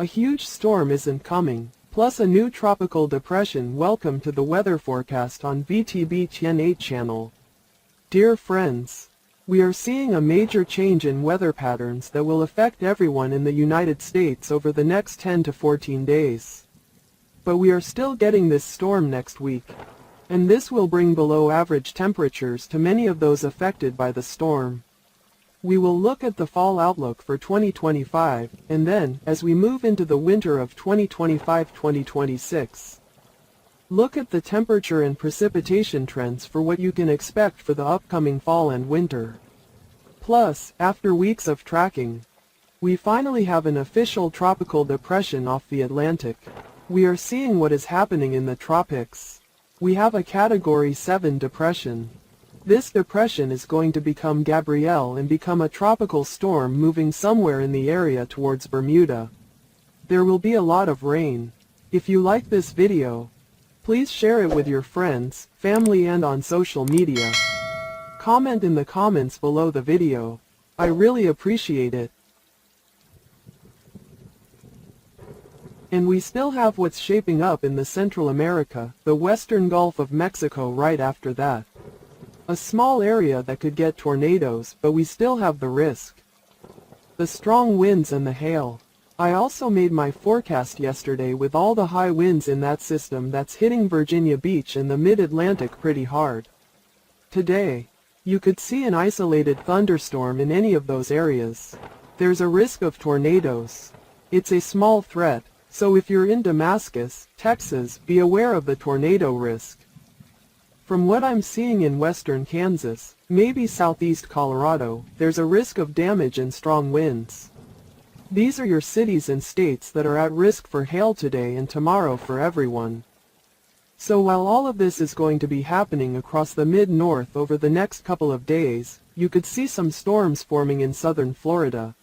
A huge storm isn't coming, plus a new tropical depression. Welcome to the weather forecast on VTB Tien 8 channel. Dear friends, we are seeing a major change in weather patterns that will affect everyone in the United States over the next 10 to 14 days. But we are still getting this storm next week, and this will bring below average temperatures to many of those affected by the storm. We will look at the fall outlook for 2025, and then, as we move into the winter of 2025-2026, look at the temperature and precipitation trends for what you can expect for the upcoming fall and winter. Plus, after weeks of tracking, we finally have an official tropical depression off the Atlantic. We are seeing what is happening in the tropics. We have a Category 7 depression. This depression is going to become Gabrielle and become a tropical storm moving somewhere in the area towards Bermuda. There will be a lot of rain. If you like this video, please share it with your friends, family and on social media. Comment in the comments below the video. I really appreciate it. And we still have what's shaping up in the Central America, the Western Gulf of Mexico right after that. A small area that could get tornadoes, but we still have the risk. The strong winds and the hail. I also made my forecast yesterday with all the high winds in that system that's hitting Virginia Beach and the mid-Atlantic pretty hard. Today, you could see an isolated thunderstorm in any of those areas. There's a risk of tornadoes. It's a small threat. So if you're in Damascus, Texas, be aware of the tornado risk. From what I'm seeing in western Kansas, maybe southeast Colorado, there's a risk of damage and strong winds. These are your cities and states that are at risk for hail today and tomorrow for everyone. So while all of this is going to be happening across the mid-north over the next couple of days, you could see some storms forming in southern Florida.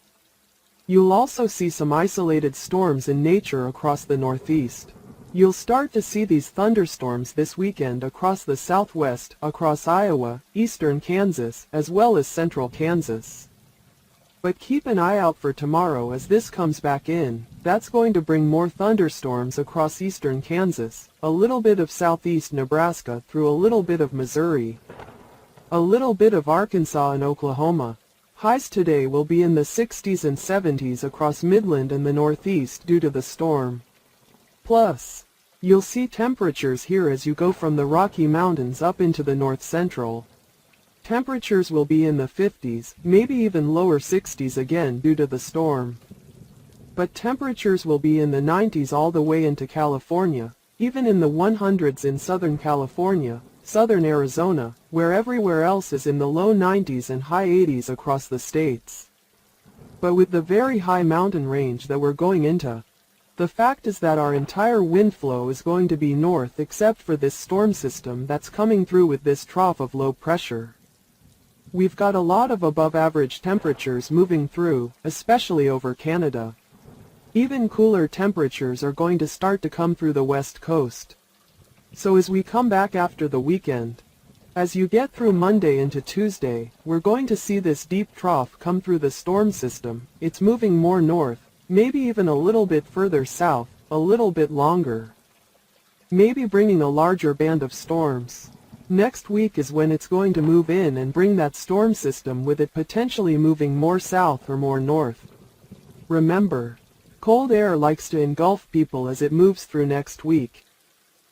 You'll also see some isolated storms in nature across the northeast. You'll start to see these thunderstorms this weekend across the southwest, across Iowa, eastern Kansas, as well as central Kansas. But keep an eye out for tomorrow as this comes back in. That's going to bring more thunderstorms across eastern Kansas, a little bit of southeast Nebraska through a little bit of Missouri, a little bit of Arkansas and Oklahoma. Highs today will be in the 60s and 70s across Midland and the Northeast due to the storm. Plus, you'll see temperatures here as you go from the Rocky Mountains up into the North Central. Temperatures will be in the 50s, maybe even lower 60s again due to the storm. But temperatures will be in the 90s all the way into California, even in the 100s in Southern California, Southern Arizona, where everywhere else is in the low 90s and high 80s across the states. But with the very high mountain range that we're going into, the fact is that our entire wind flow is going to be north except for this storm system that's coming through with this trough of low pressure. We've got a lot of above average temperatures moving through, especially over Canada. Even cooler temperatures are going to start to come through the west coast. So as we come back after the weekend, as you get through Monday into Tuesday, we're going to see this deep trough come through the storm system. It's moving more north, maybe even a little bit further south, a little bit longer. Maybe bringing a larger band of storms. Next week is when it's going to move in and bring that storm system with it potentially moving more south or more north. Remember, cold air likes to engulf people as it moves through next week.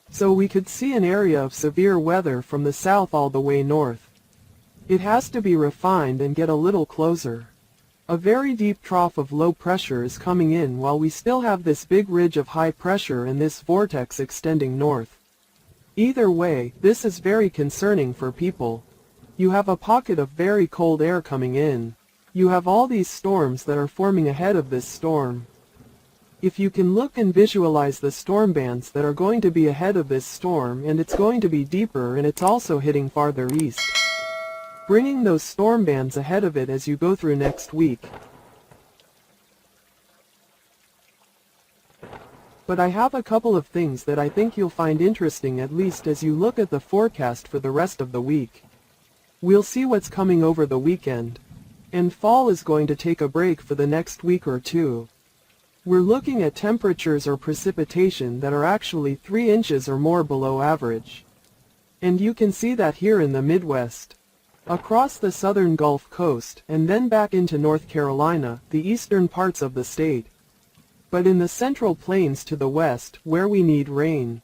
So we could see an area of severe weather from the south all the way north. It has to be refined and get a little closer. A very deep trough of low pressure is coming in while we still have this big ridge of high pressure and this vortex extending north. Either way, this is very concerning for people. You have a pocket of very cold air coming in. You have all these storms that are forming ahead of this storm. If you can look and visualize the storm bands that are going to be ahead of this storm, and it's going to be deeper and it's also hitting farther east, bringing those storm bands ahead of it as you go through next week. But I have a couple of things that I think you'll find interesting, at least as you look at the forecast for the rest of the week. We'll see what's coming over the weekend. And fall is going to take a break for the next week or two. We're looking at temperatures or precipitation that are actually 3 inches or more below average. And you can see that here in the Midwest. Across the southern Gulf Coast, and then back into North Carolina, the eastern parts of the state. But in the Central Plains to the west, where we need rain.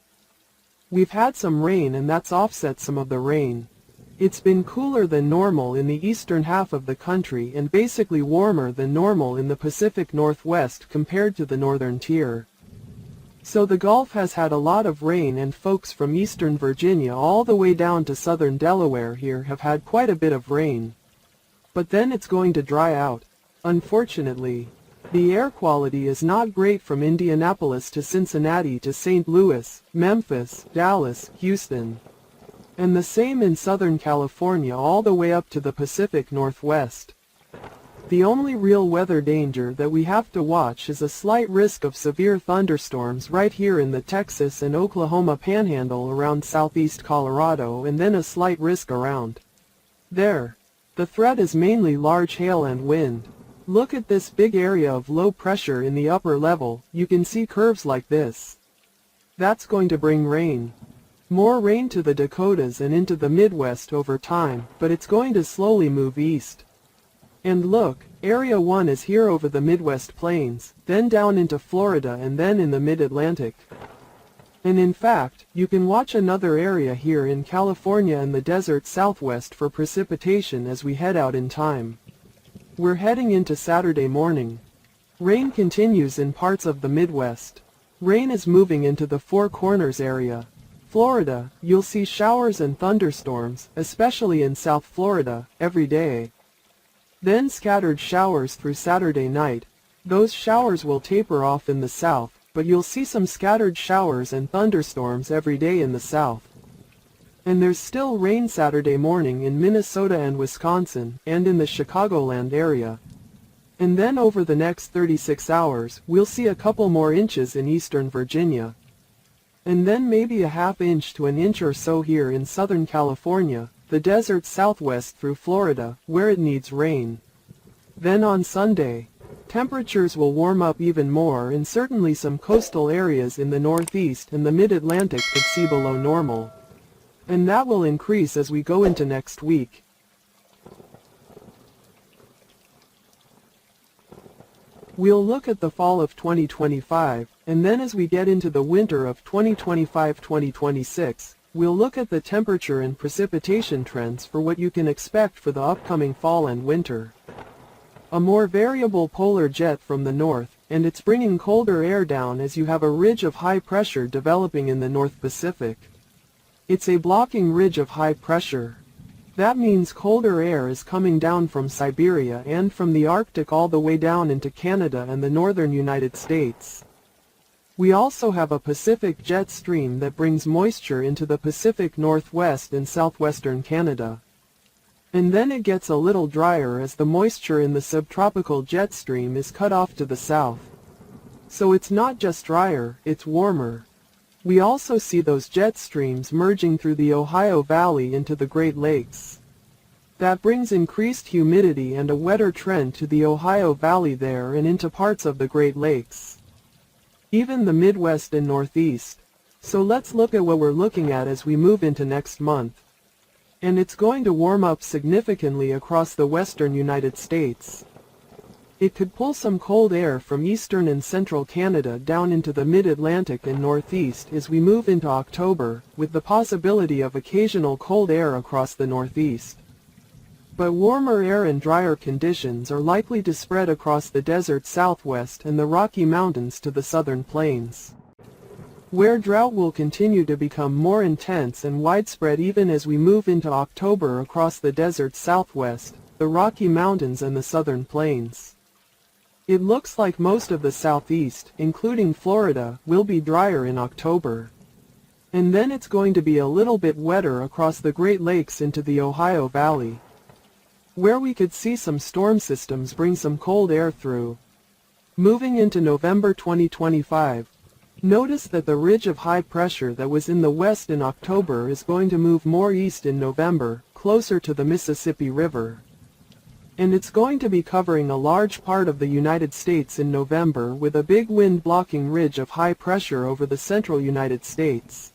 We've had some rain and that's offset some of the rain. It's been cooler than normal in the eastern half of the country and basically warmer than normal in the Pacific Northwest compared to the northern tier. So the Gulf has had a lot of rain, and folks from eastern Virginia all the way down to southern Delaware here have had quite a bit of rain. But then it's going to dry out. Unfortunately, the air quality is not great from Indianapolis to Cincinnati to St. Louis, Memphis, Dallas, Houston. And the same in Southern California all the way up to the Pacific Northwest. The only real weather danger that we have to watch is a slight risk of severe thunderstorms right here in the Texas and Oklahoma panhandle around southeast Colorado, and then a slight risk around there. The threat is mainly large hail and wind. Look at this big area of low pressure in the upper level. You can see curves like this. That's going to bring rain. More rain to the Dakotas and into the Midwest over time, but it's going to slowly move east. And look, Area 1 is here over the Midwest Plains, then down into Florida and then in the Mid-Atlantic. And in fact, you can watch another area here in California and the desert southwest for precipitation as we head out in time. We're heading into Saturday morning. Rain continues in parts of the Midwest. Rain is moving into the Four Corners area. Florida, you'll see showers and thunderstorms, especially in South Florida, every day. Then scattered showers through Saturday night. Those showers will taper off in the south, but you'll see some scattered showers and thunderstorms every day in the south. And there's still rain Saturday morning in Minnesota and Wisconsin, and in the Chicagoland area. And then over the next 36 hours, we'll see a couple more inches in eastern Virginia. And then maybe a ½ inch to an inch or so here in Southern California, the desert southwest through Florida, where it needs rain. Then on Sunday, temperatures will warm up even more, and certainly some coastal areas in the northeast and the mid-Atlantic could see below normal. And that will increase as we go into next week. We'll look at the fall of 2025, and then as we get into the winter of 2025-2026, we'll look at the temperature and precipitation trends for what you can expect for the upcoming fall and winter. A more variable polar jet from the north, and it's bringing colder air down as you have a ridge of high pressure developing in the North Pacific. It's a blocking ridge of high pressure. That means colder air is coming down from Siberia and from the Arctic all the way down into Canada and the northern United States. We also have a Pacific jet stream that brings moisture into the Pacific Northwest and southwestern Canada. And then it gets a little drier as the moisture in the subtropical jet stream is cut off to the south. So it's not just drier, it's warmer. We also see those jet streams merging through the Ohio Valley into the Great Lakes. That brings increased humidity and a wetter trend to the Ohio Valley there and into parts of the Great Lakes. Even the Midwest and Northeast. So let's look at what we're looking at as we move into next month. And it's going to warm up significantly across the western United States. It could pull some cold air from eastern and central Canada down into the mid-Atlantic and northeast as we move into October, with the possibility of occasional cold air across the northeast. But warmer air and drier conditions are likely to spread across the desert southwest and the Rocky Mountains to the southern plains, where drought will continue to become more intense and widespread even as we move into October across the desert southwest, the Rocky Mountains and the southern plains. It looks like most of the southeast, including Florida, will be drier in October. And then it's going to be a little bit wetter across the Great Lakes into the Ohio Valley, where we could see some storm systems bring some cold air through. Moving into November 2025, notice that the ridge of high pressure that was in the west in October is going to move more east in November, closer to the Mississippi River. And it's going to be covering a large part of the United States in November with a big wind-blocking ridge of high pressure over the central United States.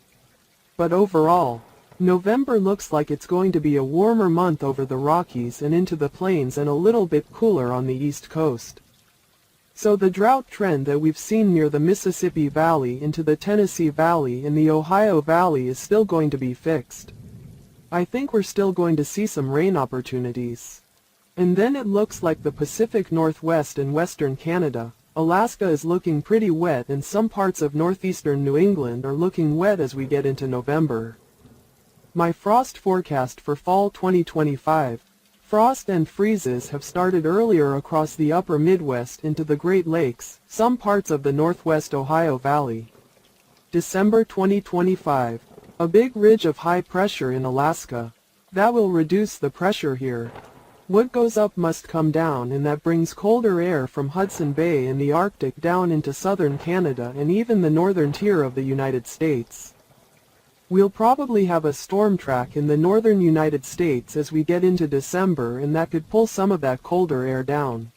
But overall, November looks like it's going to be a warmer month over the Rockies and into the plains and a little bit cooler on the East Coast. So the drought trend that we've seen near the Mississippi Valley into the Tennessee Valley and the Ohio Valley is still going to be fixed. I think we're still going to see some rain opportunities. And then it looks like the Pacific Northwest and Western Canada, Alaska is looking pretty wet, and some parts of northeastern New England are looking wet as we get into November. My frost forecast for fall 2025. Frost and freezes have started earlier across the upper Midwest into the Great Lakes, some parts of the Northwest Ohio Valley. December 2025. A big ridge of high pressure in Alaska. That will reduce the pressure here. What goes up must come down, and that brings colder air from Hudson Bay and the Arctic down into southern Canada and even the northern tier of the United States. We'll probably have a storm track in the northern United States as we get into December, and that could pull some of that colder air down.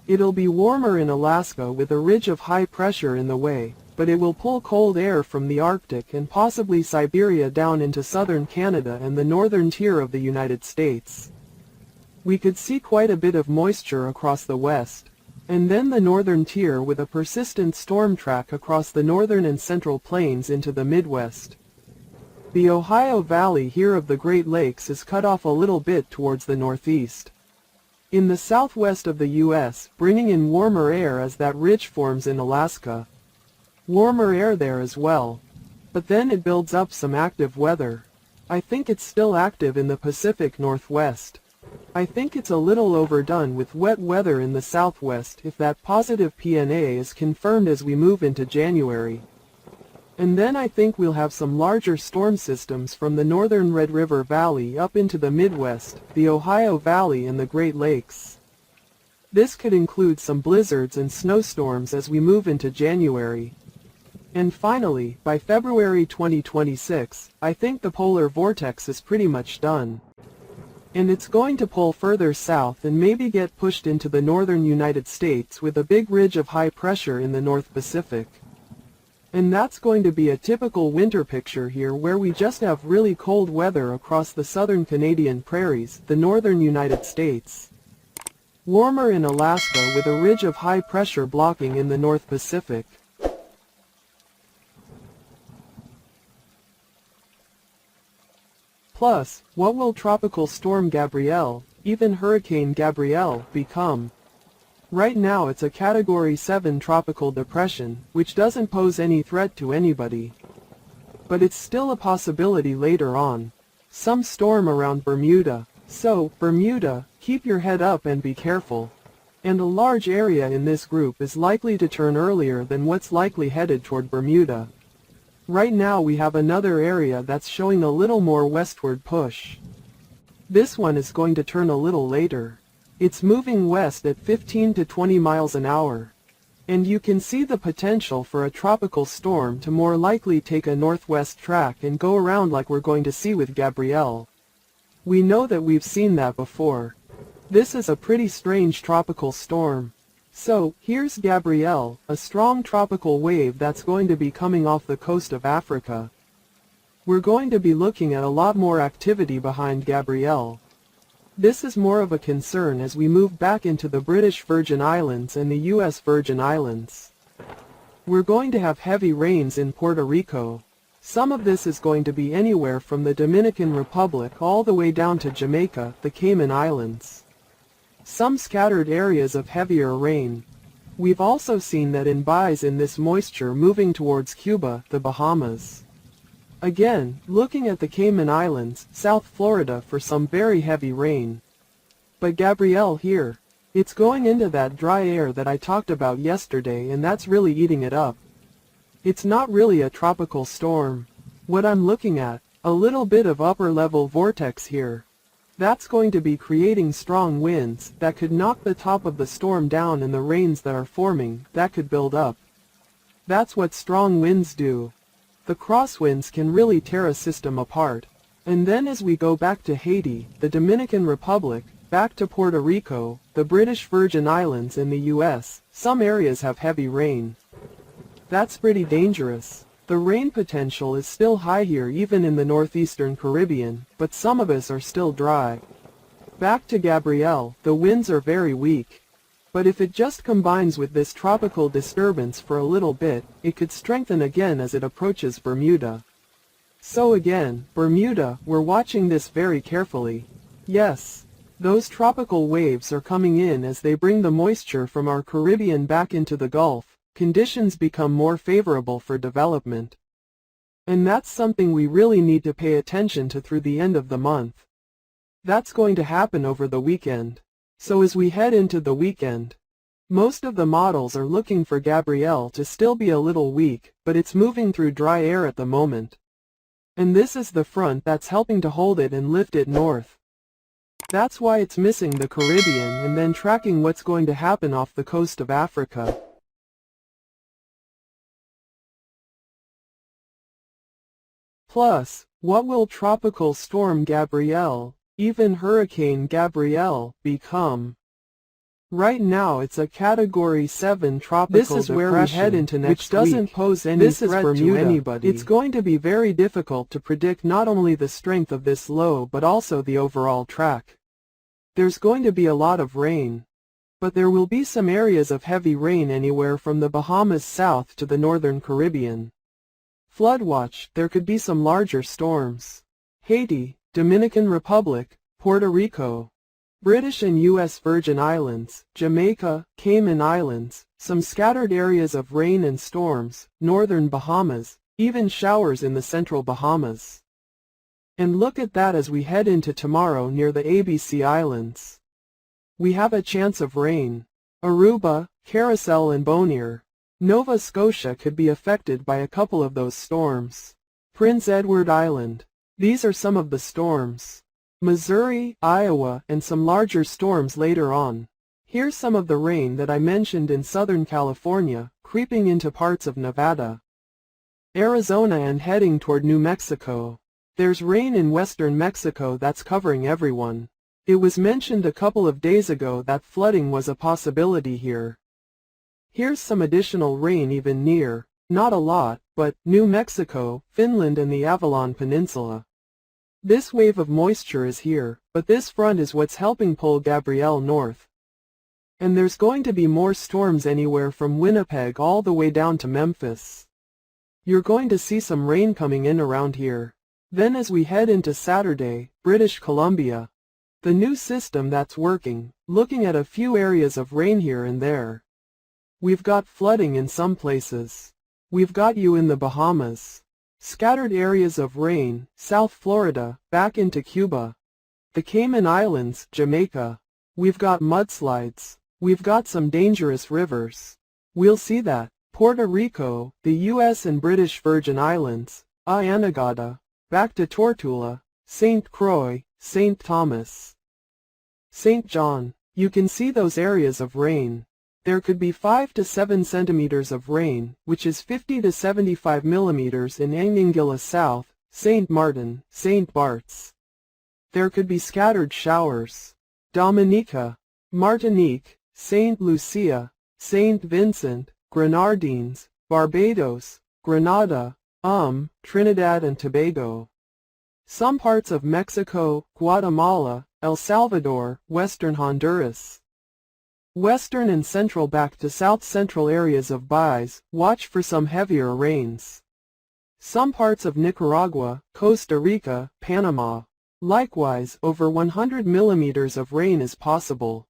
It'll be warmer in Alaska with a ridge of high pressure in the way, but it will pull cold air from the Arctic and possibly Siberia down into southern Canada and the northern tier of the United States. We could see quite a bit of moisture across the west, and then the northern tier with a persistent storm track across the northern and central plains into the Midwest. The Ohio Valley here of the Great Lakes is cut off a little bit towards the northeast. In the southwest of the U.S., bringing in warmer air as that ridge forms in Alaska. Warmer air there as well. But then it builds up some active weather. I think it's still active in the Pacific Northwest. I think it's a little overdone with wet weather in the southwest if that positive PNA is confirmed as we move into January. And then I think we'll have some larger storm systems from the northern Red River Valley up into the Midwest, the Ohio Valley and the Great Lakes. This could include some blizzards and snowstorms as we move into January. And finally, by February 2026, I think the polar vortex is pretty much done. And it's going to pull further south and maybe get pushed into the northern United States with a big ridge of high pressure in the North Pacific. And that's going to be a typical winter picture here, where we just have really cold weather across the southern Canadian prairies, the northern United States. Warmer in Alaska with a ridge of high pressure blocking in the North Pacific. Plus, what will Tropical Storm Gabrielle, even Hurricane Gabrielle, become? Right now it's a Category 7 tropical depression, which doesn't pose any threat to anybody. But it's still a possibility later on. Some storm around Bermuda. So, Bermuda, keep your head up and be careful. And a large area in this group is likely to turn earlier than what's likely headed toward Bermuda. Right now we have another area that's showing a little more westward push. This one is going to turn a little later. It's moving west at 15 to 20 miles an hour. And you can see the potential for a tropical storm to more likely take a northwest track and go around like we're going to see with Gabrielle. We know that we've seen that before. This is a pretty strange tropical storm. So, here's Gabrielle, a strong tropical wave that's going to be coming off the coast of Africa. We're going to be looking at a lot more activity behind Gabrielle. This is more of a concern as we move back into the British Virgin Islands and the US Virgin Islands. We're going to have heavy rains in Puerto Rico. Some of this is going to be anywhere from the Dominican Republic all the way down to Jamaica, the Cayman Islands. Some scattered areas of heavier rain. We've also seen that in buys in this moisture moving towards Cuba, the Bahamas. Again, looking at the Cayman Islands, South Florida for some very heavy rain. But Gabrielle here, it's going into that dry air that I talked about yesterday, and that's really eating it up. It's not really a tropical storm. What I'm looking at, a little bit of upper level vortex here. That's going to be creating strong winds that could knock the top of the storm down, and the rains that are forming, that could build up. That's what strong winds do. The crosswinds can really tear a system apart. And then as we go back to Haiti, the Dominican Republic, Back to Puerto Rico, the British Virgin Islands and the US, some areas have heavy rain. That's pretty dangerous. The rain potential is still high here even in the northeastern Caribbean, but some of us are still dry. Back to Gabrielle, the winds are very weak. But if it just combines with this tropical disturbance for a little bit, it could strengthen again as it approaches Bermuda. So again, Bermuda, we're watching this very carefully. Yes, those tropical waves are coming in as they bring the moisture from our Caribbean back into the Gulf. Conditions become more favorable for development. And that's something we really need to pay attention to through the end of the month. That's going to happen over the weekend. So as we head into the weekend, most of the models are looking for Gabrielle to still be a little weak, but it's moving through dry air at the moment. And this is the front that's helping to hold it and lift it north. That's why it's missing the Caribbean and then tracking what's going to happen off the coast of Africa. Plus, what will Tropical Storm Gabrielle, even Hurricane Gabrielle, become? Right now it's a Category 7 tropical depression. This is where we head into next week, which doesn't pose any threat to anybody. It's going to be very difficult to predict not only the strength of this low but also the overall track. There's going to be a lot of rain. But there will be some areas of heavy rain anywhere from the Bahamas south to the northern Caribbean. Flood watch, there could be some larger storms. Haiti, Dominican Republic, Puerto Rico, British and U.S. Virgin Islands, Jamaica, Cayman Islands, some scattered areas of rain and storms, northern Bahamas, even showers in the central Bahamas. And look at that as we head into tomorrow near the ABC Islands. We have a chance of rain. Aruba, Carousel and Bonaire, Nova Scotia could be affected by a couple of those storms. Prince Edward Island. These are some of the storms. Missouri, Iowa, and some larger storms later on. Here's some of the rain that I mentioned in Southern California, creeping into parts of Nevada, Arizona and heading toward New Mexico. There's rain in western Mexico that's covering everyone. It was mentioned a couple of days ago that flooding was a possibility here. Here's some additional rain even near, not a lot, but New Mexico, Finland and the Avalon Peninsula. This wave of moisture is here, but this front is what's helping pull Gabrielle north. And there's going to be more storms anywhere from Winnipeg all the way down to Memphis. You're going to see some rain coming in around here. Then as we head into Saturday, British Columbia. The new system that's working, looking at a few areas of rain here and there. We've got flooding in some places. We've got you in the Bahamas. Scattered areas of rain, South Florida, back into Cuba. The Cayman Islands, Jamaica. We've got mudslides. We've got some dangerous rivers. We'll see that. Puerto Rico, the U.S. and British Virgin Islands, Anegada, back to Tortola, St. Croix, St. Thomas, St. John. You can see those areas of rain. There could be 5 to 7 centimeters of rain, which is 50 to 75 millimeters in Anguilla South, St. Martin, St. Bart's. There could be scattered showers. Dominica, Martinique, St. Lucia, St. Vincent, Grenadines, Barbados, Grenada, Trinidad and Tobago. Some parts of Mexico, Guatemala, El Salvador, western Honduras. Western and central back to south-central areas of Belize, watch for some heavier rains. Some parts of Nicaragua, Costa Rica, Panama. Likewise, over 100 millimeters of rain is possible.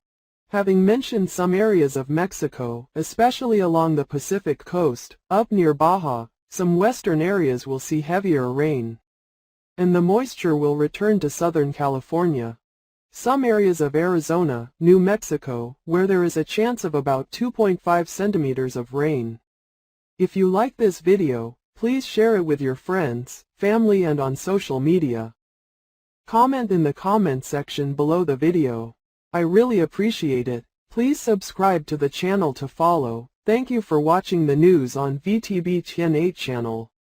Having mentioned some areas of Mexico, especially along the Pacific coast, up near Baja, some western areas will see heavier rain. And the moisture will return to Southern California. Some areas of Arizona, New Mexico, where there is a chance of about 2.5 centimeters of rain. If you like this video, please share it with your friends, family and on social media. Comment in the comment section below the video. I really appreciate it. Please subscribe to the channel to follow. Thank you for watching the news on VTB Tien 8 channel.